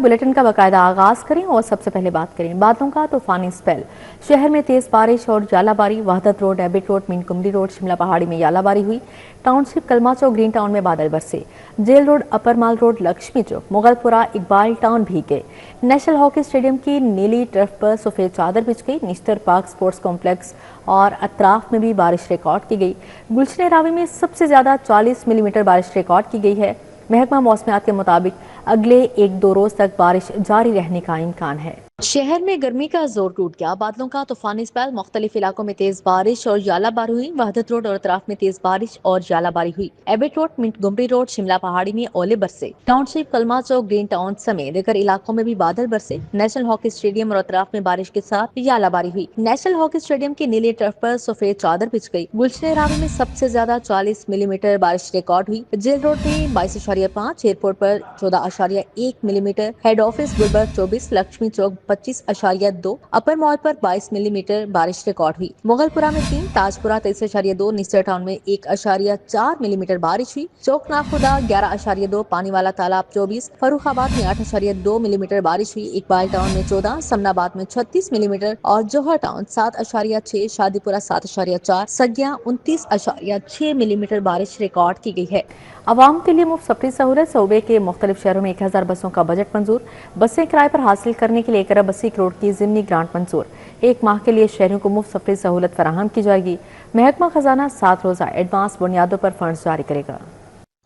Bulletin का बाकायदा आगाज करें और सबसे पहले बात करें बादलों का तूफानी स्पेल। शहर में तेज बारिश और जालाबारी। वहदत रोड, एबिट रोड, मीन कुमरी रोड, शिमला पहाड़ी में यालाबारी हुई। टाउनशिप कलमा चौक, ग्रीन टाउन में बादल बरसे। जेल रोड, अपर माल रोड, लक्ष्मी चौक, मुगलपुरा, इकबाल टाउन भीगे। नेशनल हॉकी स्टेडियम की नीली टर्फ पर सफेद चादर बिछ गई। निश्तर पार्क स्पोर्ट्स कॉम्प्लेक्स और अतराफ में भी बारिश रिकॉर्ड की गई। गुलशन रावी में सबसे ज्यादा 40 मिलीमीटर बारिश रिकॉर्ड की गई है। महकमा मौसमियात के मुताबिक अगले 1-2 रोज तक बारिश जारी रहने का इम्कान है। शहर में गर्मी का जोर टूट गया। बादलों का तूफानी स्पेल। मुख्तलिफ इलाकों में तेज बारिश और यालाबारी हुई। वहदत रोड और अतराफ में तेज बारिश और यालाबारी हुई। EBIT road, मिंटगुमरी road, Shimla Pahari में ओले बरसे। टाउनशिप, कलमा चौक, ग्रीन टाउन समेत दीगर इलाकों में भी बादल बरसे। नेशनल हॉकी स्टेडियम और अतराफ में बारिश के साथ यालाबारी हुई। नेशनल हॉकी स्टेडियम की नीली टर्फ पर सफेद चादर बिछ गई। गुलशन रावी में सबसे ज्यादा 40 मिलीमीटर बारिश रिकॉर्ड हुई। जेल रोड में 22.5, एयरपोर्ट पर 14.1 millimetre, head office Gulberg 24, Lakshmi Chowk 25.2, upper mall पर 22 मिलीमीटर बारिश रिकॉर्ड हुई। मुगलपुरा में 3, ताजपुरा 23.2, निस्तर टाउन में 1.4 मिलीमीटर बारिश हुई। चौक नाखुदा 11.2, पानी वाला तालाब 24, फरुखाबाद में 8.2 मिलीमीटर बारिश हुई। इकबाल टाउन में 14, समनाबाद में 36 मिलीमीटर और जौहर टाउन 7.6, शादीपुरा 7.4, सगिया 29.6 मिलीमीटर बारिश रिकॉर्ड की गई है। आवाम के लिए मुफ्त सफरी सहूलत। सूबे के मुख्तलिफ शहरों में 1000 बसों का बजट मंजूर। बसें किराए पर हासिल करने के लिए 1 अरब 80 करोड़ की ज़िमनी ग्रांट मंजूर। 1 माह के लिए शहरियों को मुफ्त सफरी सहूलत फराहम की जाएगी। महकमा खजाना 7 रोज़ा एडवांस बुनियादों पर फंड्स जारी करेगा।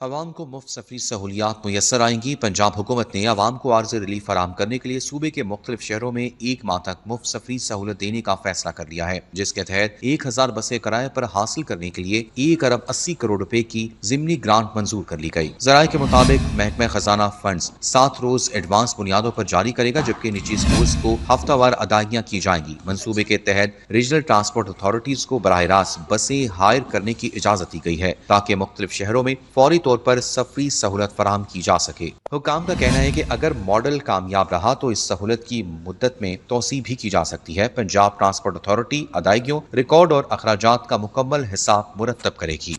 आवाम को मुफ्त सफरी सहूलियात मुयसर आएंगी। पंजाब हुकूमत ने आवाम को आर्जी रिलीफ फराहम करने के लिए सूबे के मुख्तलिफ शहरों में 1 माह तक मुफ्त सफरी सहूलत देने का फैसला कर लिया है, जिसके तहत 1000 बसें किराए पर हासिल करने के लिए 1 अरब 80 करोड़ रुपए की ज़िमनी ग्रांट मंजूर कर ली गई। जराये के मुताबिक महकमा खजाना फंड्स 7 रोज एडवांस बुनियादों पर जारी करेगा, जबकि निजी स्कूल्स को हफ्तावार अदायगियां की जाएंगी। मंसूबे के तहत रीजनल ट्रांसपोर्ट अथॉरिटीज को बराह रास्त बसें हायर करने की इजाजत दी गई है, ताकि मुख्तलिफ शहरों में फौरी तौर पर सफरी सहूलत फराहम की जा सके। हुकाम का कहना है कि अगर मॉडल कामयाब रहा तो इस सहूलत की मुद्दत में तोसी भी की जा सकती है। पंजाब ट्रांसपोर्ट अथॉरिटी अदायगियों, रिकॉर्ड और अखराजात का मुकम्मल हिसाब मुरतब करेगी।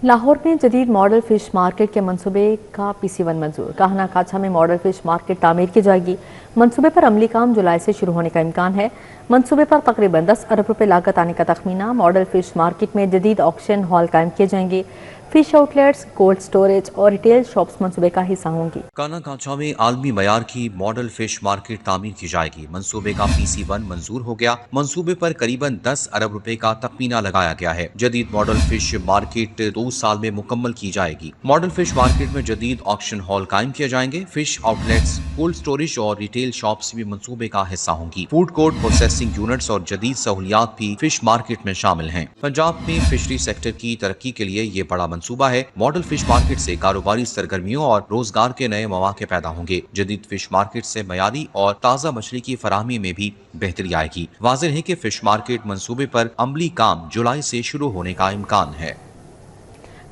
लाहौर में जदीद मॉडल फिश मार्केट के मंसूबे का PC1 मंजूर। काहना काछा में मॉडल फिश मार्केट तामीर की जाएगी। मंसूबे पर अमली काम जुलाई से शुरू होने का इम्कान है। मंसूबे पर तकरीबन 10 अरब रुपए लागत आने का तखमीना। मॉडल फिश मार्केट में जदीद ऑक्शन हॉल कायम किए जाएंगे। फिश आउटलेट्स, कोल्ड स्टोरेज और रिटेल शॉप्स मंसूबे का हिस्सा होंगी। काना काछा में आलमी मयार की मॉडल फिश मार्केट तामीर की जाएगी। मंसूबे का PC1 मंजूर हो गया। मंसूबे पर करीबन 10 अरब रुपए का तखमीना लगाया गया है। जदीद मॉडल फिश मार्केट 2 साल में मुकम्मल की जाएगी। मॉडल फिश मार्केट में जदीद ऑक्शन हॉल कायम किए जाएंगे। फिश आउटलेट्स, कोल्ड स्टोरेज और रिटेल शॉप्स भी मंसूबे का हिस्सा होंगी। फूड कोर्ट, प्रोसेसिंग यूनिट्स और जदीद सहूलियात भी फिश मार्केट में शामिल हैं। पंजाब में फिशरी सेक्टर की तरक्की के लिए ये बड़ा मंसूबा है। मॉडल फिश मार्केट से कारोबारी सरगर्मियों और रोजगार के नए मौके पैदा होंगे। जदीद फिश मार्केट से मयारी और ताज़ा मछली की फराहमी में भी बेहतरी आएगी। वाज़ेह है कि फिश मार्केट मंसूबे पर अमली काम जुलाई से शुरू होने का इम्कान है।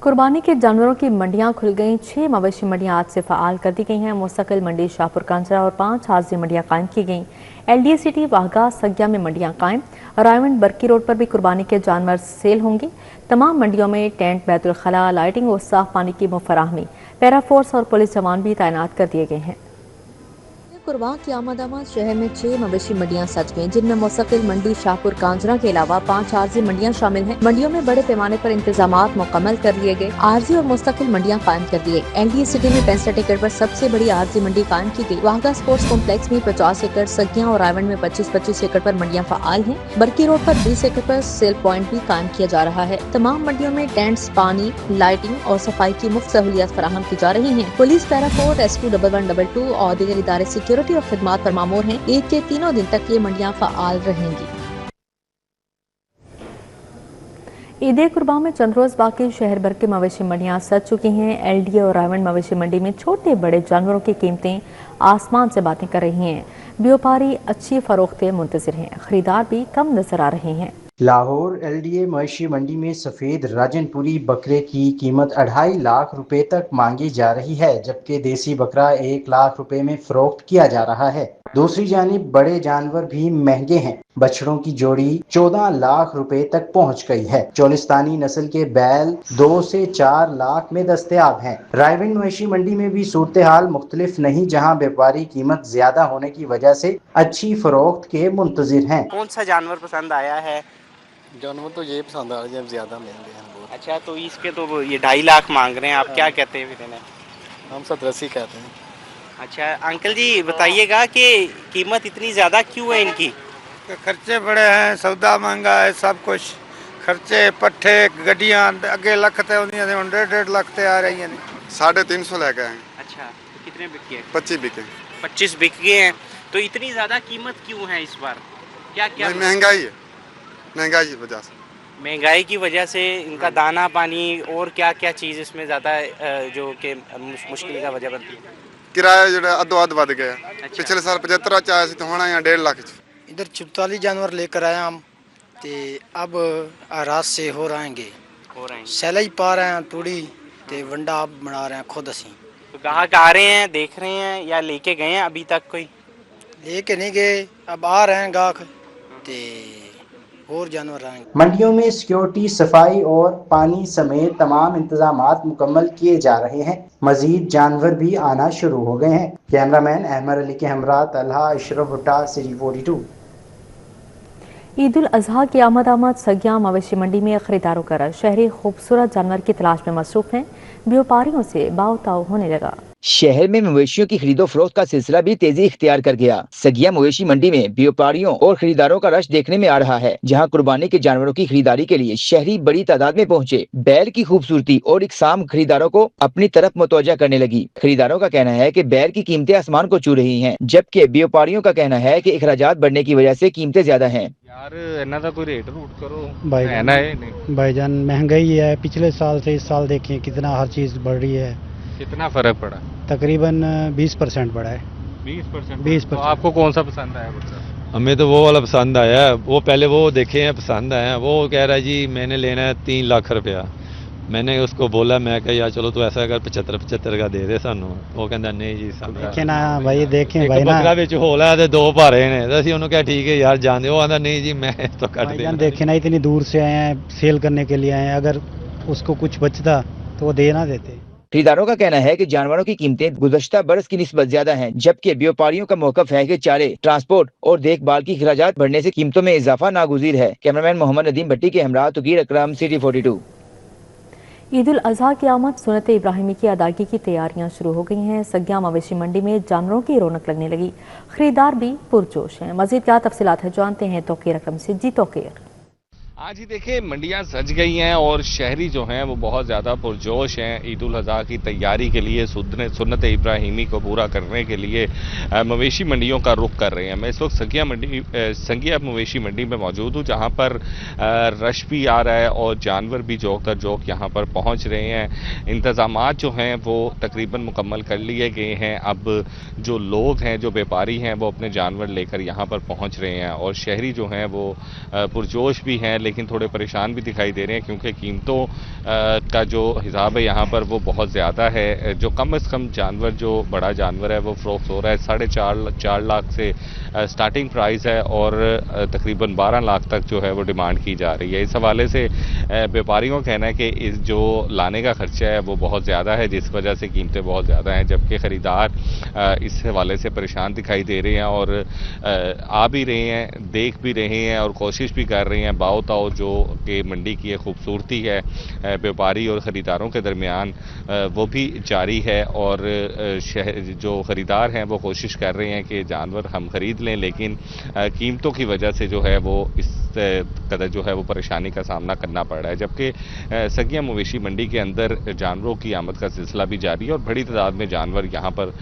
कुर्बानी के जानवरों की मंडियां खुल गईं। 6 मवेशी मंडियां आज से फ़ाल कर दी गई हैं। मुस्तकिल मंडी शाहपुर कांजरा और 5 हाजी मंडियां कायम की गईं। LDA सिटी, वाहगा, सगिया में मंडियां कायम। रायवंड बरकी रोड पर भी कुर्बानी के जानवर सेल होंगे। तमाम मंडियों में टेंट, बैतुल खला, लाइटिंग और साफ पानी की मुफराहमी। पैरा फोर्स और पुलिस जवान भी तैनात कर दिए गए हैं। कुर्बान की आमद शहर में 6 मवेशी मंडियां सज गईं, जिनमें मुस्तकिल मंडी शाहपुर कांजरा के अलावा 5 आरजी मंडियां शामिल हैं। मंडियों में बड़े पैमाने पर इंतजामात मुकम्मल कर लिए गए। आरजी और मुस्तकिल मंडियां कायम कर दी गई। LDA सिटी में 65 एकड़ पर सबसे बड़ी आरजी मंडी कायम की गई। वाहगा स्पोर्ट्स कॉम्प्लेक्स में 50 एकड़, सगिया और रायवंड में 25-25 एकड़ पर मंडियां फाल हैं। बरकी रोड पर 20 एकड़ पर सेल पॉइंट भी कायम किया जा रहा है। तमाम मंडियों में टेंट्स, पानी, लाइटिंग और सफाई की मुफ्त सहूलियत फराहम की जा रही है। पुलिस, पैरा फोर्स, रेस्क्यू 1112 और दीगर इदारे सिक्योरिटी और खिदमात पर मामूर हैं। ईद के 3 दिन तक ये मंडियां फाल रहेंगी। ईद कुर्बान में चंद रोज बाकी शहर भर के मवेशी मंडियां सज चुकी हैं। LDA और रायवंड मवेशी मंडी में छोटे बड़े जानवरों की कीमतें आसमान से बातें कर रही हैं। व्यापारी अच्छी फरोख्तें मुंतजिर हैं, खरीदार भी कम नजर आ रहे हैं। लाहौर LDA मवेशी मंडी में सफेद राजनपुरी बकरे की कीमत 2.5 लाख रुपए तक मांगी जा रही है, जबकि देसी बकरा 1 लाख रुपए में फरोख्त किया जा रहा है। दूसरी जानिब बड़े जानवर भी महंगे हैं। बछड़ों की जोड़ी 14 लाख रुपए तक पहुंच गई है। चोलिस्तानी नस्ल के बैल 2 से 4 लाख में दस्तयाब हैं। रायविंड मवेशी मंडी में भी सूरत हाल मुख्तलिफ नहीं, जहां व्यापारी कीमत ज्यादा होने की वजह से अच्छी फरोख्त के मुंतजिर हैं। कौन सा जानवर पसंद आया है? जानवर तो ये पसंद आ रहे हैं, ज्यादा महंगे हैं बहुत। अच्छा, तो इसके तो ये 2.5 लाख मांग रहे हैं, आप क्या कहते हैं फिर इन्हें? हम 70-80 कहते हैं। अच्छा अंकल जी, बताइएगा कि कीमत इतनी ज़्यादा क्यों है इनकी? खर्चे बड़े हैं, सौदा महंगा है, सब कुछ खर्चे, पट्ठे, गड्डियां अगे लख ते होंदियां ने, 1.5 लाख ते आ रही हैं। 350 लेके आए। अच्छा, तो कितने बिक गए? 25 बिके। 25 बिक गए हैं। तो इतनी ज़्यादा कीमत क्यों है इस बार? क्या क्या महंगाई है, महंगाई की वजह से। महंगाई की वजह से इनका दाना पानी और क्या क्या चीज़ इसमें ज़्यादा जो कि मुश्किल का वजह बनती है? किराया जो अद्धो अध बढ़ गया। पिछले साल 75 चाहे तो होना है 1.5 लाख। इधर 44 जानवर लेकर आए हम, ते अब रात से हो रहेंगे, सैला ही पा रहे हैं तूड़ी, ते वंडा अब बना रहे हैं खुद असी। तो ग्राहक आ रहे हैं, देख रहे हैं या लेके गए हैं अभी तक? कोई लेके नहीं गए, अब आ रहे हैं गाहक, ते और जानवर आएंगे। मंडियों में सिक्योरिटी, सफाई और पानी समेत तमाम इंतजामात मुकम्मल किए जा रहे हैं। मजीद जानवर भी आना शुरू हो गए हैं। कैमरामैन अहमद अली के हमरा तलहा अशरफ भुट्टा, सिटी 42। ईद उल अजहा की आमद सगिया मवेशी मंडी में खरीदारों का रश। शहरी खूबसूरत जानवर की तलाश में मसरूफ हैं। व्यापारियों से बावताव होने लगा। शहर में मवेशियों की खरीदो फरोख्त का सिलसिला भी तेजी इख्तियार कर गया। सगिया मवेशी मंडी में व्यापारियों और खरीदारों का रश देखने में आ रहा है, जहां कुर्बानी के जानवरों की खरीदारी के लिए शहरी बड़ी तादाद में पहुंचे। बैल की खूबसूरती और इकसाम खरीदारों को अपनी तरफ मुतवज्जा करने लगी। खरीदारों का कहना है कि बैल की कीमतें आसमान को छू रही हैं, जबकि व्यापारियों का कहना है कि अखराजात बढ़ने की वजह से कीमतें ज्यादा हैं। यार इन्ना दा कोई रेट रूट करो भाईजान, महंगाई है। पिछले साल से इस साल देखें कितना हर चीज बढ़ रही है। कितना फर्क पड़ा? तकरीबन 20% बढ़ा है। 20%? 20%। तो आपको कौन सा पसंद आया? हमें तो वो वाला पसंद आया है। वो पहले वो देखे हैं, पसंद आया है। वो कह रहा है जी मैंने लेना है 3 लाख रुपया। मैंने उसको बोला, मैं कहा यार चलो तो ऐसा अगर 75 का दे दे सानू। वो कहता नहीं जी देखें ना भाई, देखें भाई ना, बकरा विच होला ते 2 भारे ने। ਅਸੀਂ ਉਹਨੂੰ ਕਿਹਾ ठीक है यार जान दे। वो आंदा नहीं जी मैं तो कट दे। देखे ना, इतनी दूर से आए हैं, सेल करने के लिए आए हैं, अगर उसको कुछ बचता तो वो दे ना देते। खरीदारों का कहना है कि जानवरों की कीमतें गुज़श्ता बरस की निस्बत ज्यादा हैं, जबकि व्यापारियों का मौक़िफ़ है कि चारे, ट्रांसपोर्ट और देखभाल की अखराजात बढ़ने से कीमतों में इजाफा नागुज़ीर है। कैमरामैन मोहम्मद नदीम भट्टी के हमरा तुकीर अकरम, सिटी 42। ईद उल अजहा की आमद सुन्नत इब्राहिमी की अदायगी की तैयारियां शुरू हो गई हैं। सगिया मवेशी मंडी में जानवरों की रौनक लगने लगी। खरीदार भी पुरजोश हैं। मजीद क्या तफसीलात है जानते हैं तौकीर अकरम से। जी तौकीर। आज ही देखिए मंडियां सज गई हैं और शहरी जो हैं वो बहुत ज़्यादा पुरजोश हैं ईद उल अज़हा की तैयारी के लिए, सुन्नत इब्राहिमी को पूरा करने के लिए मवेशी मंडियों का रुख कर रहे हैं। मैं इस वक्त संगिया मवेशी मंडी में मौजूद हूँ, जहाँ पर रश भी आ रहा है और जानवर भी जोक दर जोक यहाँ पर पहुँच रहे हैं। इंतज़ामात जो हैं वो तकरीबन मुकम्मल कर लिए गए हैं। अब जो लोग हैं, जो व्यापारी हैं, वो अपने जानवर लेकर यहाँ पर पहुँच रहे हैं और शहरी जो हैं वो पुरजोश भी हैं, लेकिन थोड़े परेशान भी दिखाई दे रहे हैं, क्योंकि कीमतों का जो हिसाब है यहाँ पर वो बहुत ज़्यादा है। जो कम से कम जानवर, जो बड़ा जानवर है वो फ़रोख्त हो रहा है 4.5 लाख से स्टार्टिंग प्राइस है और तकरीबन 12 लाख तक जो है वो डिमांड की जा रही है। इस हवाले से व्यापारियों का कहना है कि इस जो लाने का खर्चा है वो बहुत ज़्यादा है, जिस वजह से कीमतें बहुत ज़्यादा हैं, जबकि ख़रीदार इस हवाले से परेशान दिखाई दे रहे हैं और आ भी रहे हैं, देख भी रहे हैं और कोशिश भी कर रहे हैं। बावताव जो कि मंडी की खूबसूरती है व्यापारी और ख़रीदारों के दरमियान वो भी जारी है और जो ख़रीदार हैं वो कोशिश कर रहे हैं कि जानवर हम ख़रीद लें, लेकिन कीमतों की वजह से जो है वो इस कदर जो है वो परेशानी का सामना करना पड़ रहा है। जबकि सगिया मवेशी मंडी के अंदर जानवरों की आमद का सिलसिला भी जारी है और बड़ी तादाद में जानवर यहाँ पर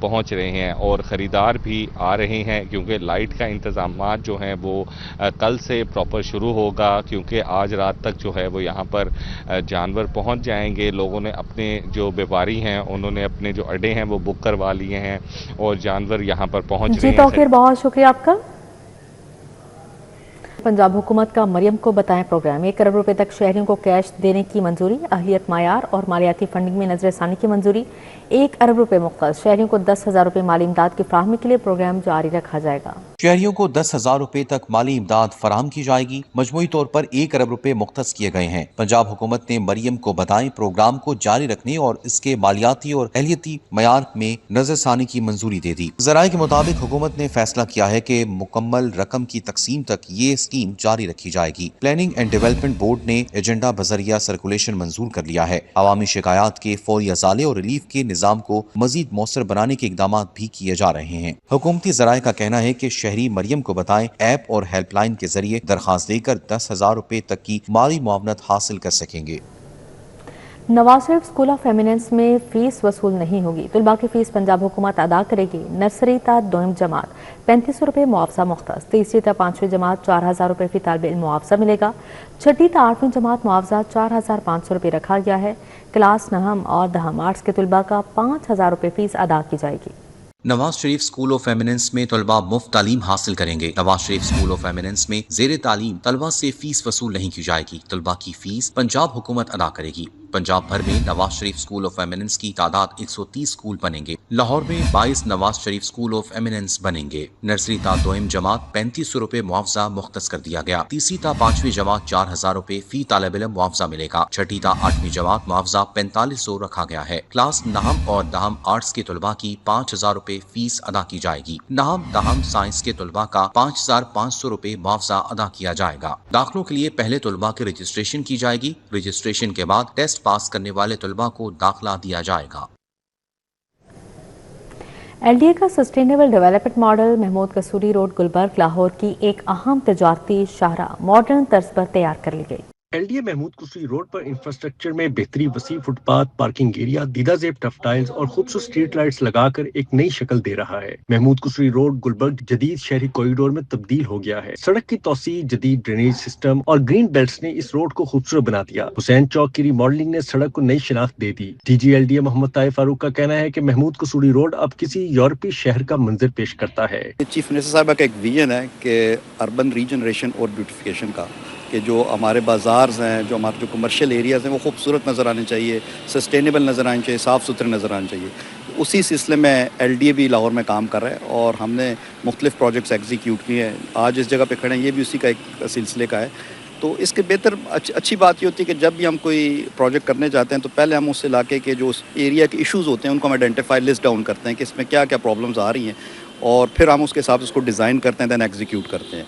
पहुँच रहे हैं और ख़रीदार भी आ रहे हैं, क्योंकि लाइट का इंतज़ाम जो हैं वो कल से प्रॉपर शुरू होगा, क्योंकि आज रात तक जो है वो यहाँ पर जानवर पहुँच जाएंगे। लोगों ने अपने जो व्यापारी हैं उन्होंने अपने जो अड्डे हैं वो बुक करवा लिए हैं और जानवर यहाँ पर पहुँच रहे हैं। जी तौकीर, बहुत शुक्रिया आपका। पंजाब हुकूमत का मरियम को बताएं प्रोग्राम। 1 अरब रुपए तक शहरियों को कैश देने की मंजूरी। अहलियत मायार और मालियाती फंडिंग में नजरसानी की मंजूरी। 1 अरब रुपए मुख्तस शहरियों को 10,000 रुपए माली इमदाद की फराहमी के लिए प्रोग्राम जारी रखा जाएगा। शहरियों को 10,000 रुपए तक माली इमदाद फराहम की जाएगी। मजमूई तौर पर 1 अरब रुपए मुख्तस किए गए हैं। पंजाब हुकूमत ने मरियम को बताएं प्रोग्राम को जारी रखने और इसके मालियाती और अहलियती मयार में नजरसानी की मंजूरी दे दी। ज़राए के मुताबिक हुकूमत ने फैसला किया है कि मुकम्मल रकम की तकसीम तक ये स्कीम जारी रखी जाएगी। प्लानिंग एंड डेवलपमेंट बोर्ड ने एजेंडा बजरिया सर्कुलेशन मंजूर कर लिया है। अवामी शिकायत के फौरी अजाले और रिलीफ के निज़ाम को मजीद मौसर बनाने के इकदाम भी किए जा रहे हैं। हुकूमती ज़राए का कहना है कि शहरी मरियम को बताएं ऐप और हेल्पलाइन के जरिए दरखास्त देकर 10,000 रुपए तक की माली मुआवनत हासिल कर सकेंगे। Nawaz Sharif school of eminence में फीस वसूल नहीं होगी। तलबा की फीस पंजाब हुकूमत अदा करेगी। नर्सरी ता 2वीं जमात 3500 रुपए मुआवजा मुख्तस। तीसरी ता 5वीं जमात 4,000 रुपए फी तालिब इल्म मुआवजा मिलेगा। छठी ता 8वीं जमात मुआवजा 4,500 रुपए रखा गया है। क्लास नहम और दहम आर्ट्स के तलबा का 5,000 रुपए फीस अदा की जाएगी। Nawaz Sharif school of eminence में तलबा मुफ्त तालीम हासिल करेंगे। Nawaz Sharif school of eminence में ज़ेरे तालीम तलबा से फीस वसूल नहीं की जाएगी। तलबा की फीस पंजाब हुकूमत अदा करेगी। पंजाब भर में Nawaz Sharif school of eminence की तादाद 130 स्कूल बनेंगे। लाहौर में 22 Nawaz Sharif school of eminence बनेंगे। नर्सरी ता 2वीं जमात 3500 रुपए मुआवजा मुख्तस कर दिया गया। तीसरी ता 5वीं जमात 4,000 रुपए फी तालिब इल्म मुआवजा मिलेगा। छठी ता 8वीं जमात मुआवजा 4500 रखा गया है। क्लास नहम और दहम आर्ट्स के तलबा की 5,000 रुपए फीस अदा की जाएगी। नहम दहम साइंस के तलबा का 5,500 रुपए मुआवजा अदा किया जाएगा। दाखिलों के लिए पहले तलबा की रजिस्ट्रेशन की जाएगी। रजिस्ट्रेशन के बाद टेस्ट पास करने वाले तलबा को दाखिला दिया जाएगा। LDA का सस्टेनेबल डेवलपमेंट मॉडल महमूद कसूरी रोड गुलबर्ग लाहौर की एक अहम तजारती शाहराह मॉडर्न तर्ज पर तैयार कर ली गई। LDA महमूद कुसरी रोड पर इंफ्रास्ट्रक्चर में बेहतरी, वसी फुटपाथ, पार्किंग एरिया, दीदा जेब टफ्टाइल्स और खूबसूरत स्ट्रीट लाइट्स लगाकर एक नई शक्ल दे रहा है। महमूद कुसरी रोड गुलबर्ग जदीद शहरी कॉरिडोर में तब्दील हो गया है। सड़क की तौसी, जदीद ड्रेनेज सिस्टम और ग्रीन बेल्ट्स ने इस रोड को खूबसूरत बना दिया। हुसैन चौक की रिमॉडलिंग ने सड़क को नई शिनाख्त दे दी। DG LDA मोहम्मद ताइफ फारूक का कहना है कि महमूद कुसरी रोड अब किसी यूरोपीय शहर का मंजर पेश करता है। चीफ मिनिस्टर साहब का एक विजन है कि अर्बन रीजनरेशन और ब्यूटिफिकेशन का, कि जो हमारे बाज़ार्स हैं, जो हमारे जो कमर्शियल एरियाज़ हैं वो खूबसूरत नज़र आने चाहिए, सस्टेनेबल नज़र आने चाहिए, साफ़ सुथरे नज़र आने चाहिए। उसी सिलसिले में LDA भी लाहौर में काम कर रहा है और हमने मुख्तलिफ प्रोजेक्ट्स एग्जीक्यूट किए हैं। आज इस जगह पे खड़े हैं, ये भी उसी का एक सिलसिले का है। तो इसके बेहतर अच्छी बात ये होती है कि जब भी हम कोई प्रोजेक्ट करने जाते हैं तो पहले हम उस इलाके के जो उस एरिया के इश्यूज़ होते हैं उनको हम आइडेंटिफाई, लिस्ट डाउन करते हैं कि इसमें क्या क्या प्रॉब्लम्स आ रही हैं और फिर हम उसके हिसाब से उसको डिज़ाइन करते हैं, दैन एग्जीक्यूट करते हैं।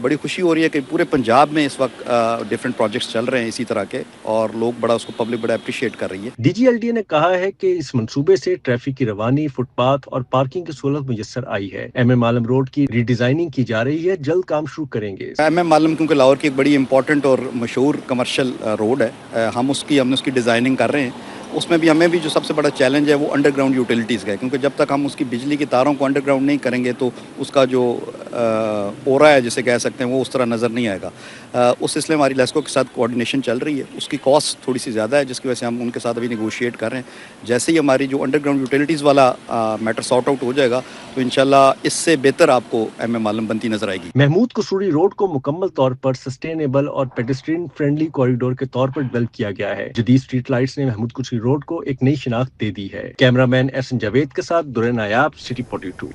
बड़ी खुशी हो रही है कि पूरे पंजाब में इस वक्त डिफरेंट प्रोजेक्ट्स चल रहे हैं इसी तरह के और लोग बड़ा उसको पब्लिक बड़ा अप्रिशिएट कर रही है। DG LDA ने कहा है कि इस मंसूबे से ट्रैफिक की रवानी, फुटपाथ और पार्किंग की सहूलत मुयस्सर आई है। MM आलम रोड की रीडिजाइनिंग की जा रही है, जल्द काम शुरू करेंगे। MM आलम क्योंकि लाहौर की एक बड़ी इंपॉर्टेंट और मशहूर कमर्शियल रोड है, हमने उसकी डिज़ाइनिंग कर रहे हैं। उसमें भी हमें भी जो सबसे बड़ा चैलेंज है वो अंडरग्राउंड यूटिलिटीज़ का है, क्योंकि जब तक हम उसकी बिजली की तारों को अंडरग्राउंड नहीं करेंगे तो उसका जो ओरा है जिसे कह सकते हैं वो उस तरह नज़र नहीं आएगा। उस सिलसिले में हमारी लेस्को के साथ कोऑर्डिनेशन चल रही है। उसकी कॉस्ट थोड़ी सी ज़्यादा है जिसकी वजह से हम उनके साथ अभी नेगोशिएट कर रहे हैं। जैसे ही हमारी जो अंडरग्राउंड यूटिलिटीज़ वाला मैटर सॉर्ट आउट हो जाएगा तो इंशाल्लाह इससे बेहतर आपको MM आलम बनती नज़र आएगी। महमूद कुसूरी रोड को मुकम्मल तौर पर सस्टेनेबल और पेडेस्ट्रियन फ्रेंडली कॉरिडोर के तौर पर डेवलप किया गया है। जदीद स्ट्रीट लाइट्स ने महमूद कुसूरी रोड को एक नई शिनाख्त दे दी है। कैमरामैन SN जावेद के साथ दुरे नायाब, सिटी 42।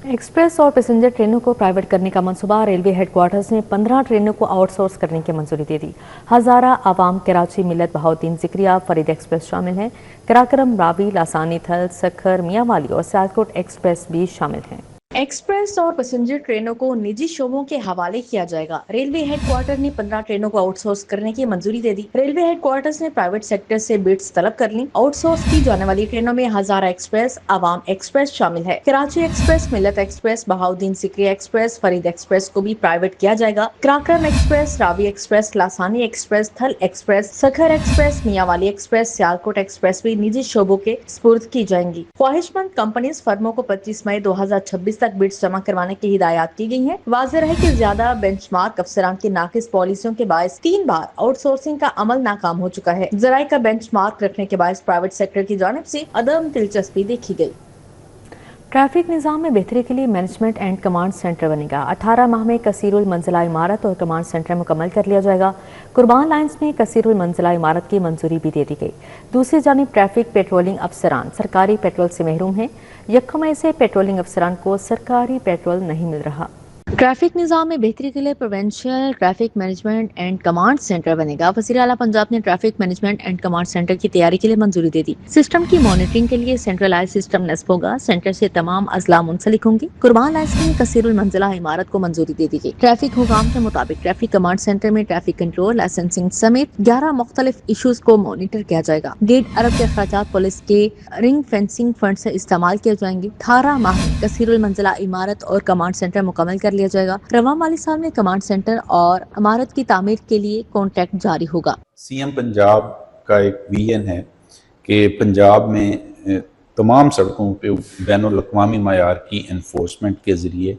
एक्सप्रेस और पैसेंजर ट्रेनों को प्राइवेट करने का मंसूबा। रेलवे हेडक्वार्टर्स ने 15 ट्रेनों को आउटसोर्स करने की मंजूरी दे दी। हजारा, आवाम, कराची, मिलत, बहाउद्दीन, जिक्रिया, फरीद एक्सप्रेस शामिल हैं। कराकरम, रावी, लासानी, थल, सखर, मियांवाली और सियालकोट एक्सप्रेस भी शामिल हैं। एक्सप्रेस और पैसेंजर ट्रेनों को निजी शोबों के हवाले किया जाएगा। रेलवे हेडक्वार्टर ने 15 ट्रेनों को आउटसोर्स करने की मंजूरी दे दी। रेलवे हेडक्वार्टर्स ने प्राइवेट सेक्टर से बिड्स तलब कर ली। आउटसोर्स की जाने वाली ट्रेनों में हजारा एक्सप्रेस, आवाम एक्सप्रेस शामिल है। Karachi express, Millat express, Bahauddin, Zakariya express, Farid express को भी प्राइवेट किया जाएगा। Karakoram express, Ravi express, Lasani express, Thal express, Sukkur express, Mianwali express, Sialkot express भी निजी शोबों के स्पुर्द की जाएंगी। ख्वाहिशमंद कंपनीज फर्मों को 25 मई 2026 तक बिड्स जमा करवाने की हिदायत की गई है। वाज़ेह रहे कि ज्यादा बेंचमार्क अफसरान की नाकिस पॉलिसियों के बायस 3 बार आउटसोर्सिंग का अमल नाकाम हो चुका है। ज़राए का बेंचमार्क रखने के बायस प्राइवेट सेक्टर की जानिब से अदम दिलचस्पी देखी गई। ट्रैफिक निज़ाम में बेहतरी के लिए मैनेजमेंट एंड कमांड सेंटर बनेगा। 18 माह में कसीरुल मंजिला इमारत और कमांड सेंटर मुकम्मल कर लिया जाएगा। कुर्बान लाइन्स में कसीरुल मंजिला इमारत की मंजूरी भी दे दी गई। दूसरी जानिब ट्रैफिक पेट्रोलिंग अफसरान सरकारी पेट्रोल से महरूम हैं। 1 मई से पेट्रोलिंग अफसरान को सरकारी पेट्रोल नहीं मिल रहा। ट्रैफिक निज़ाम में बेहतरी के लिए provincial traffic management and command centre बनेगा। वज़ीर आला पंजाब ने traffic management and command centre की तैयारी के लिए मंजूरी दे दी। सिस्टम की मॉनिटरिंग के लिए सेंट्रलाइज सिस्टम नस्ब होगा। सेंटर से तमाम अजला मुंसलिक होंगी। कुर्बान लाइन्स में कसीरुल मंजिला इमारत को मंजूरी दे दी गई। ट्रैफिक हुकाम के मुताबिक ट्रैफिक कमांड सेंटर में ट्रैफिक कंट्रोल, लाइसेंसिंग समेत 11 मुख्तलिफ इशूज को मॉनिटर किया जाएगा। 1.5 अरब के अखराजात पुलिस के रिंग फेंसिंग फंड से इस्तेमाल किए जाएंगे। 18 माह में कसीरुल मंजिला इमारत और कमांड सेंटर मुकम्मल कर लिया जाएगा। रवा माली साल में कमांड सेंटर और इमारत की तामीर के लिए कॉन्ट्रैक्ट जारी होगा। सीएम पंजाब का एक विजन है कि पंजाब में तमाम सड़कों पे बैनुल अक़वामी मयार की एनफोर्समेंट के ज़रिए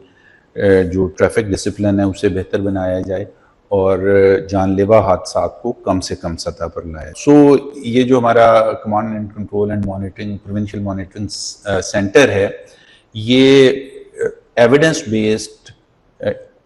जो ट्रैफिक डिसिप्लिन है उसे बेहतर बनाया जाए और जानलेवा हादसात को कम से कम सतह पर लाया। ये जो हमारा command and control and monitoring provincial monitoring centre है, ये evidence based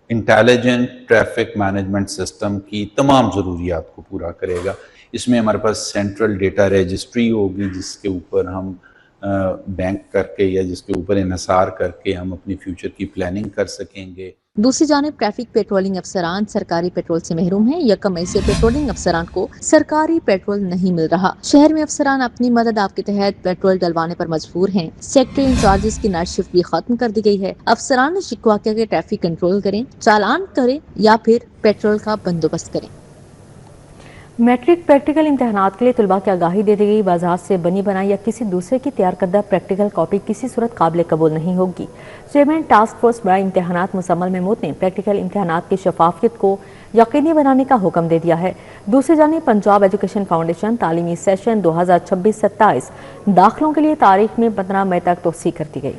intelligent traffic management system की तमाम ज़रूरियात को पूरा करेगा। इसमें हमारे पास सेंट्रल डेटा रजिस्ट्री होगी जिसके ऊपर हम बैंक करके या जिसके ऊपर इन्हिसार करके हम अपनी फ्यूचर की प्लानिंग कर सकेंगे। दूसरी जानिब ट्रैफिक पेट्रोलिंग अफसरान सरकारी पेट्रोल से महरूम हैं। 1 मई से पेट्रोलिंग अफसरान को सरकारी पेट्रोल नहीं मिल रहा। शहर में अफसरान अपनी मदद आपके तहत पेट्रोल डलवाने पर मजबूर हैं। सेक्टर इंचार्जेस की नाइट शिफ्ट भी खत्म कर दी गई है। अफसरान ने शिकवा किया कि ट्रैफिक कंट्रोल करें, चालान करें या फिर पेट्रोल का बंदोबस्त करें। मैट्रिक प्रैक्टिकल इम्तहानात के लिए तलबा की आगाही दे दी गई। बाजार से बनी बनाई या किसी दूसरे की तैयार करदा प्रैक्टिकल कॉपी किसी सूरत काबिल कबूल नहीं होगी। चेयरमैन टास्क फोर्स बराए इम्तहानात मुसम्मल महमूद ने प्रैक्टिकल इम्तहानात की शफाफियत को यकीनी बनाने का हुक्म दे दिया है। दूसरी जानिब पंजाब एजुकेशन फाउंडेशन तालीमी सेशन 2026-27 दाखिलों के लिए तारीख में 15 मई तक तोसी कर दी गई।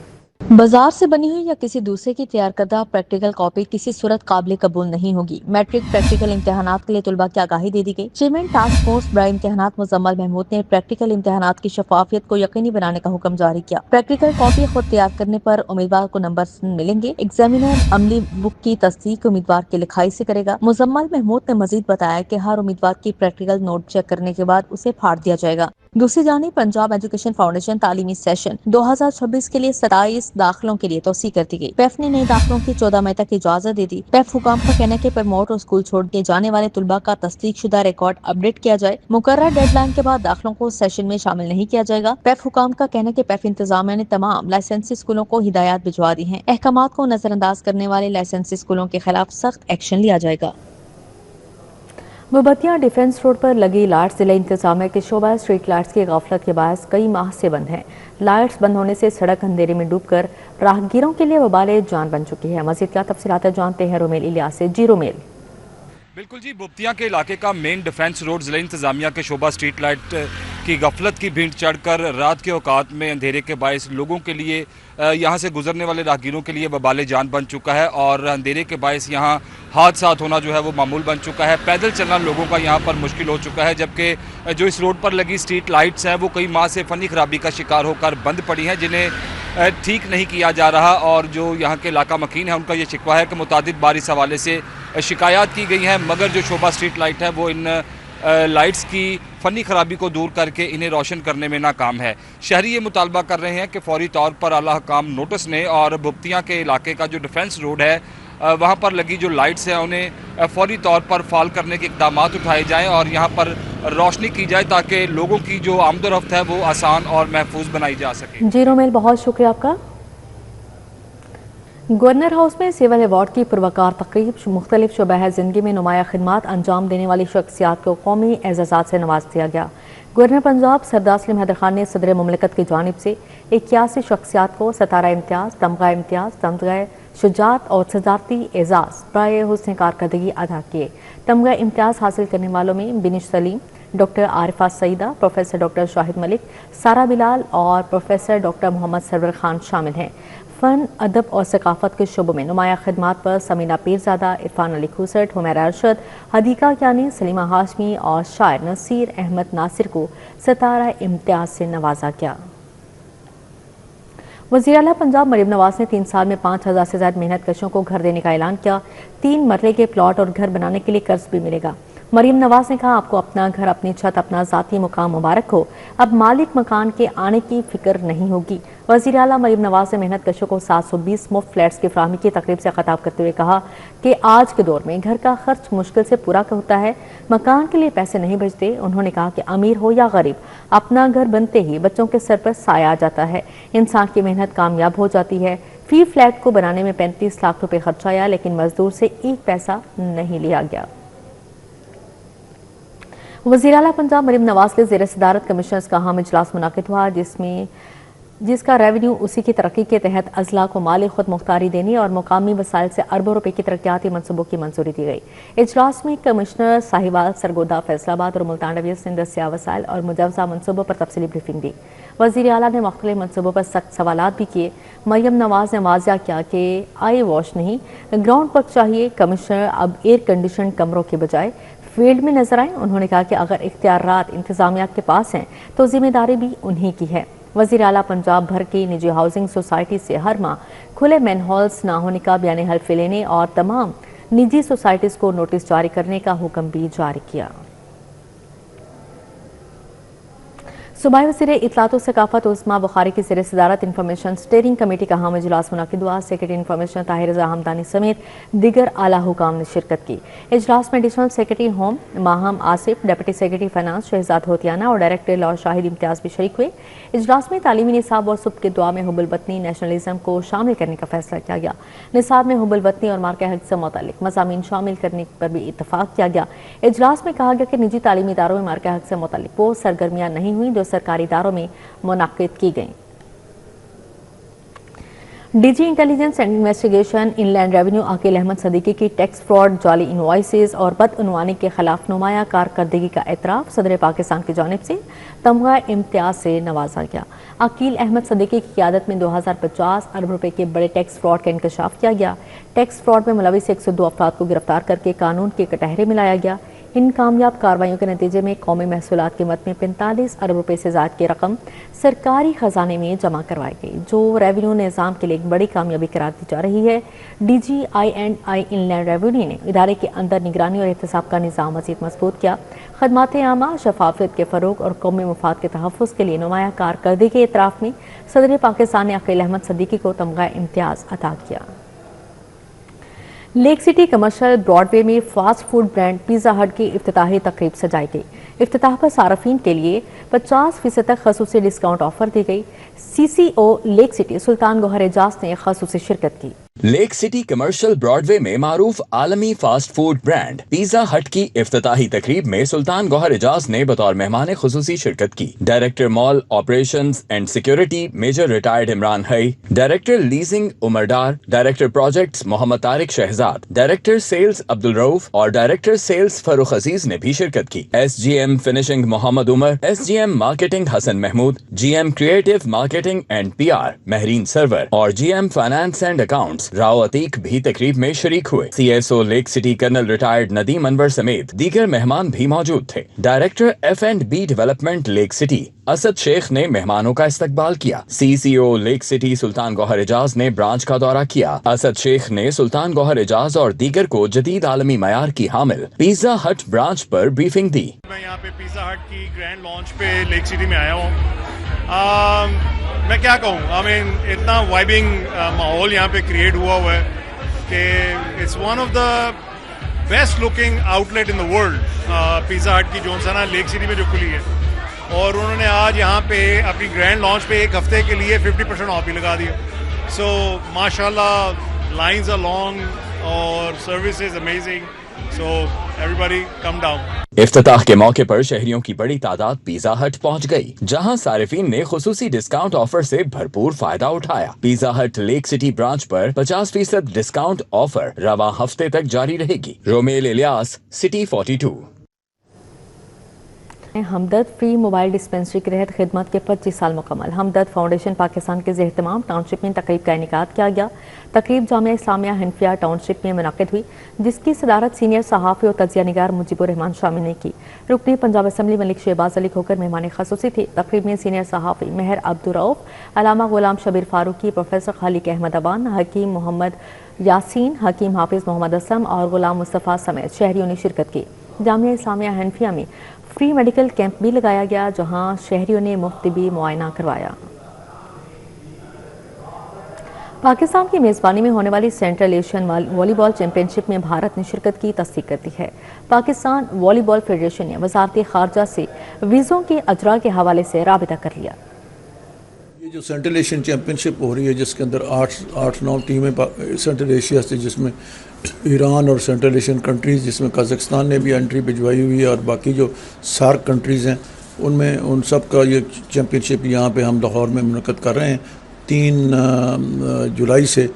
बाजार से बनी हुई या किसी दूसरे की तैयार करदा प्रैक्टिकल कॉपी किसी सूरत काबिल कबूल नहीं होगी। मैट्रिक प्रैक्टिकल इम्तहानात के लिए तलबा की आगाही दे दी गई। चेयरमैन टास्क फोर्स बराए इम्तहानात मुजम्मल महमूद ने प्रैक्टिकल इम्तहानात की शफाफियत को यकीनी बनाने का हुक्म जारी किया। प्रैक्टिकल कॉपी खुद तैयार करने पर उम्मीदवार को नंबर मिलेंगे। एग्जामिनर अमली बुक की तस्दीक उम्मीदवार की लिखाई से करेगा। मुजम्मल महमूद ने मजीद बताया कि हर उम्मीदवार की प्रैक्टिकल नोट चेक करने के बाद उसे फाड़ दिया जाएगा। दूसरी जानिब पंजाब एजुकेशन फाउंडेशन तालीमी सेशन 2026 के लिए 27 दाखिलों के लिए तोसी कर दी गई। पैफ ने नए दाखिलों की 14 मई तक इजाजत दे दी। पैफ हुकाम का कहना है कि प्रमोट और स्कूल छोड़ के जाने वाले तुलबा का तस्दीक शुदा रिकॉर्ड अपडेट किया जाए। मुकर्रर डेडलाइन के बाद दाखिलों को सेशन में शामिल नहीं किया जाएगा। पैफ हुकाम का कहना है कि पैफ इंतजामिया ने तमाम लाइसेंसी स्कूलों को हिदायत भिजवा दी है। अहकामात को नजरअंदाज करने वाले लाइसेंसी स्कूलों के खिलाफ सख्त एक्शन लिया जाएगा। मुबतिया डिफेंस रोड पर लगी लाइट्स जिला इंतजामिया के शोबा स्ट्रीट लाइट्स की गाफलत के बायस कई माह से बंद हैं। लाइट्स बंद होने से सड़क अंधेरे में डूबकर राहगीरों के लिए वबाले जान बन चुकी है। मज़ीद क्या तफसीलात जानते हैं रोमेल इलियास से। जी रोमेल। बिल्कुल जी, मुबतिया के इलाके का मेन डिफेंस रोड जिला इंतजामिया के शोबा स्ट्रीट लाइट की गफलत की भीड़ चढ़कर रात के औकात में अंधेरे के बायस लोगों के लिए यहाँ से गुजरने वाले राहगीरों के लिए वबाले जान बन चुका है और अंधेरे के बायस यहाँ हादसात होना जो है वो मामूल बन चुका है। पैदल चलना लोगों का यहाँ पर मुश्किल हो चुका है, जबकि जो इस रोड पर लगी स्ट्रीट लाइट्स हैं वो कई माह से फ़नी खराबी का शिकार होकर बंद पड़ी हैं, जिन्हें ठीक नहीं किया जा रहा। और जो यहाँ के इलाका मकीन है उनका ये शिकवा है कि मुतादिद बार इस हवाले से शिकायत की गई हैं, मगर जो शोबा स्ट्रीट लाइट है वो इन लाइट्स की फ़नी खराबी को दूर करके इन्हें रोशन करने में नाकाम है। शहरी ये मुतालबा कर रहे हैं कि फौरी तौर पर आला हकाम नोटिस ने और मुबतिया के इलाके का जो डिफेंस रोड है वहाँ पर लगी जो लाइट्स हैं उन्हें फौरी तौर पर फाल करने के इक़दाम उठाए जाएँ और यहाँ पर रोशनी की जाए ताकि लोगों की जो आमदोरफ्त है वो आसान और महफूज बनाई जा सके। जी रोमेल, बहुत शुक्रिया आपका। गवर्नर हाउस में सिविल अवार्ड की पुरवकार तकरीब मुख्तलिफ शुबह ज़िंदगी में नुमाया खिदमात अंजाम देने वाली शख्सियात को कौमी एजाज़ात से नवाज दिया गया। गवर्नर पंजाब सरदार सलीम हैदर खान ने सदर मुमलिकत की जानिब से 81 शख्सियात को सतारा इम्तियाज़, तमगा शुजात और सजाती एजाज़ बराए हुस्न कारकर्दगी अदा किए। तमगा इम्तियाज़ हासिल करने वालों में Binish Saleem, doctor Arifa Saeeda, professor doctor Shahid Malik, Sara Bilal और प्रोफेसर डॉक्टर मोहम्मद सरवर खान शामिल हैं। फ़न, अदब और सकाफ़त के शुबों में नुमाया खिदमात पर समीना पीरज़ादा, इरफान अली खूसट, हुमैरा अरशद, हदीका यानी, सलीमा हाशमी और शायर नसीर अहमद नासिर को सतारा इम्तियाज़ से नवाजा गया। वज़ीर आला पंजाब मरीम नवाज ने 3 साल में 5,000 से ज्यादा मेहनत कशों को घर देने का ऐलान किया। 3 मरले के प्लॉट और घर बनाने के लिए कर्ज भी मिलेगा। मरीम नवाज ने कहा, आपको अपना घर, अपनी छत, अपना ज़ाती मुकाम मुबारक हो। अब मालिक मकान के आने की फिक्र नहीं होगी। वज़ीर आला मरीम नवाज ने मेहनत कशों को 720 मुफ्त फ्लैट्स की फराहमी की तकरीब से खिताब करते हुए कहा कि आज के दौर में घर का खर्च मुश्किल से पूरा होता है, मकान के लिए पैसे नहीं बचते। उन्होंने कहा कि अमीर हो या गरीब, अपना घर बनते ही बच्चों के सर पर साया आ जाता है। इंसान की मेहनत कामयाब हो जाती है। फी फ्लैट को बनाने में 35 लाख रुपए खर्च आया, लेकिन मजदूर से एक पैसा नहीं लिया गया। वज़ीर आला पंजाब मरीम नवाज के ज़ेर सदारत कमिश्नर्स का अहम इजलास मुनाकिद हुआ, जिसका रेवेन्यू उसी की तरक्की के तहत अजला को माली खुद मुख्तारी देने और मुकामी वसाइल से अरबों रुपए की तरक्याती मनसूबों की मंजूरी दी गई। इजलास में कमिश्नर साहिवाल, सरगोदा, फैसलाबाद और मुल्तान रवियस ने दस्तियाब वसाइल और मुजवजा मनसूबों पर तफसीली ब्रीफिंग दी। वज़ीर आला ने मुख्तलिफ मनसूबों पर सख्त सवालात भी किए। मरियम नवाज ने वाज़ा किया कि आई वॉश नहीं, ग्राउंड पर चाहिए। कमिश्नर अब एयर कंडीशन कमरों के बजाय फील्ड में नजर आए। उन्होंने कहा कि अगर इख्तियारात इंतजामिया के पास हैं तो जिम्मेदारी भी उन्हीं की है। वज़ीर आला पंजाब भर की निजी हाउसिंग सोसाइटी से हर माह खुले मैनहोल्स ना होने का बयानी हल्फ लेने और तमाम निजी सोसाइटीज़ को नोटिस जारी करने का हुक्म भी जारी किया। सूबाई वज़ीर इत्तलात व सकाफ़त उस्मा बुखारी की ज़ेर सदारत इंफॉर्मेशन स्टीयरिंग कमेटी का अहम इजलास मुनाकिद हुआ। सेक्रेटरी इंफॉर्मेशन ताहिर रज़ा हमदानी समेत दीगर आला हुकाम ने शिरकत की। इजलास में additional secretary home Maham Asif, deputy secretary finance Shahzad Hotiana और डायरेक्टर लॉ शाहिद इम्तियाज भी शरीक हुए। इजलास में तालीमी निसाब और सुबह के दुआ में हुब्बुल वतनी नेशनलिज्म को शामिल करने का फैसला किया गया। निसाब में हुब्बुल वतनी और मार्का हक से मुतालिक मज़ामीन शामिल करने पर भी इत्तफाक किया गया। इजलास में कहा गया कि निजी तालीमी इदारों में मार्का हक से मुतालिक वो सरगर्मियाँ नहीं हुई जो सरकारी इदारों में मुनाकिद की गई। DG intelligence and investigation inland revenue Aqeel Ahmed Siddiqui की टैक्स फ्रॉड, जाली इनवॉइसेस और बदउनवानी के खिलाफ नुमाया कारकर्दगी का एतराफ सदर पाकिस्तान की जानिब से तमगा इम्तियाज से नवाजा गया। अकील अहमद सदीकी की क़यादत में 2050 अरब रुपए के बड़े टैक्स फ्रॉड का इंकशाफ किया गया। टैक्स फ्रॉड में मुलविस 102 अफराद को गिरफ्तार करके कानून के कटहरे में लाया गया। इन कामयाब कार्रवाइयों के नतीजे में कौमी महसूलात कीमत में 45 अरब रुपए से ज़्यादा की रकम सरकारी खजाने में जमा करवाई गई, जो रेवेन्यू निज़ाम के लिए एक बड़ी कामयाबी करार दी जा रही है। DGI&I इनलैंड रेवेन्यू ने इदारे के अंदर निगरानी और एहतसाब का निज़ाम मज़ीद मजबूत किया। खदमात आमा, शफाफियत के फ़रोग और कौमी मफाद के तहफ़्फ़ुज़ के लिए नुमाया कारकर्दगी के एतराफ़ में सदर पाकिस्तान ने अकील अहमद सदीकी को तमगा इम्तियाज़ अता किया। लेक सिटी कमर्शियल ब्रॉडवे में फास्ट फूड ब्रांड पिज़्ज़ा हट की इफ्तिताही तकरीब सजाई गई। इफ्तिताह पर सारफीन के लिए 50% तक खसूसी डिस्काउंट ऑफर दी गई। CCO Lake City Sultan Gohar Ejaz ने खसूसी शिरकत की। लेक सिटी कमर्शियल ब्रॉडवे में मारूफ आलमी फास्ट फूड ब्रांड पिज़्ज़ा हट की इफ्तिताही तकरीब में सुल्तान गौहर एजाज ने बतौर मेहमान खुसूसी शिरकत की। Director mall operations and security major retired Imran Hai, director leasing Umar Dar, director projects Mohammad Tariq Shahzad, director sales Abdul Rauf और डायरेक्टर सेल्स फरूख अजीज ने भी शिरकत की। SGM finishing Mohammad Umar, SGM marketing Hassan Mahmood, GM creative marketing and PR Mehreen Sarwar और GM finance and accounts Rao Atiq भी तकरीब में शरीक हुए। CSO Lake City colonel retired Nadeem Anwar समेत दीगर मेहमान भी मौजूद थे। Director F&B development Lake City Asad Sheikh ने मेहमानों का इस्तकबाल किया। CCO Lake City Sultan Gohar Ejaz ने ब्रांच का दौरा किया। असद शेख ने सुल्तान गौहर एजाज और दीगर को जदीद आलमी मयार की हामिल पिज़्ज़ा हट ब्रांच पर ब्रीफिंग दी। मैं यहाँ पे पिज़्ज़ा हट की ग्रैंड लॉन्च पे लेक सिटी में आया हूँ। मैं क्या कहूँ, इतना वाइबिंग माहौल यहाँ पे क्रिएट हुआ है कि it's one of the best looking outlet in the world. Pizza हट की जोनसना लेक सिटी में जो खुली है, और उन्होंने आज यहाँ पे अपनी ग्रैंड लॉन्च पे एक हफ्ते के लिए 50% ऑफ भी लगा दिया। सो माशाल्लाह लाइंस आर लॉन्ग और service is amazing, so everybody come down. इफ्तिताह के मौके पर शहरियों की बड़ी तादाद पिज़्ज़ा हट पहुंच गई, जहां सारिफीन ने खुसूसी डिस्काउंट ऑफर से भरपूर फायदा उठाया। पिज़्ज़ा हट लेक सिटी ब्रांच पर 50% डिस्काउंट ऑफर रवा हफ्ते तक जारी रहेगी। Romel Ilyas, City 42। Hamdard free mobile dispensary के तहत खिदमत के 25 साल मुकम्मल। हमदर्द फाउंडेशन पाकिस्तान के ज़ेर-ए-एहतमाम टाउनशिप में तकरीब का इनेकाद किया गया। तकरीब जामिया इस्लामिया हनफिया टाउनशिप में मुनक़िद हुई, जिसकी सदारत सीनियर सहाफ़ी और तजिया निगार मुजीबुर रहमान शामिल ने की। रुकनी पंजाब असम्बली मलिक शहबाज अली खोकर मेहमान खसूसी थे। तकरीब में सीनियर सहाफ़ी महर अब्दुल रऊफ, अलामा गुलाम शबीर फारूकी, प्रोफेसर खालिक अहमद अबान, हकीम मोहम्मद यासीन, हकीम हाफिज मोहम्मद असम और गुलाम मुस्तफ़ा समेत शहरियों ने शिरकत की। जामिया इस्लामिया हनफिया में फ्री मेडिकल कैंप भी लगाया गया, जहां शहरियों ने मुफ्त भी मुआयना करवाया। पाकिस्तान की मेज़बानी में होने वाली सेंट्रल एशियन वॉलीबॉल चैंपियनशिप में भारत ने शिरकत की तस्दीक कर दी है। पाकिस्तान वॉलीबॉल फेडरेशन ने वज़ारत ख़ारजा से वीज़ों के अजरा के हवाले से राबिता कर लिया। ये जो सेंट्रल एशियन चैंपियनशिप हो रही है, जिसके अंदर 8-9 टीमें सेंट्रल एशिया से, जिसमें ईरान और सेंट्रल एशियन कंट्रीज़, जिसमें कज़ाकिस्तान ने भी एंट्री भिजवाई हुई है, और बाकी जो सार्क कंट्रीज़ हैं उनमें उन सब का ये चैंपियनशिप यहाँ पे हम लाहौर में मुनक़द कर रहे हैं 3 जुलाई से।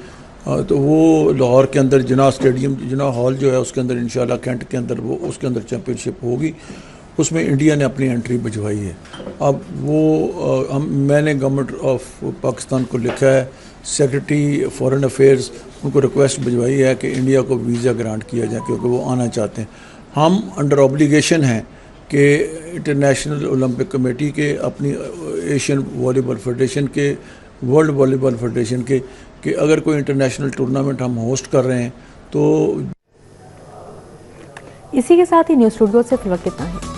तो वो लाहौर के अंदर जिना स्टेडियम, जिना हॉल जो है उसके अंदर इंशाल्लाह कैंट के अंदर वो उसके अंदर चैंपियनशिप होगी। उसमें इंडिया ने अपनी एंट्री भिजवाई है। अब वो मैंने गवर्नमेंट ऑफ पाकिस्तान को लिखा है, सेक्रेटरी फॉरेन अफेयर्स उनको रिक्वेस्ट भिजवाई है कि इंडिया को वीज़ा ग्रांट किया जाए, क्योंकि वो आना चाहते हैं। हम अंडर ऑब्लिगेशन हैं कि इंटरनेशनल ओलंपिक कमेटी के, अपनी एशियन वॉलीबॉल फेडरेशन के, वर्ल्ड वॉलीबॉल फेडरेशन के, कि अगर कोई इंटरनेशनल टूर्नामेंट हम होस्ट कर रहे हैं तो। इसी के साथ ही न्यूज़ स्टूडियो से फिर वक्त इतना है।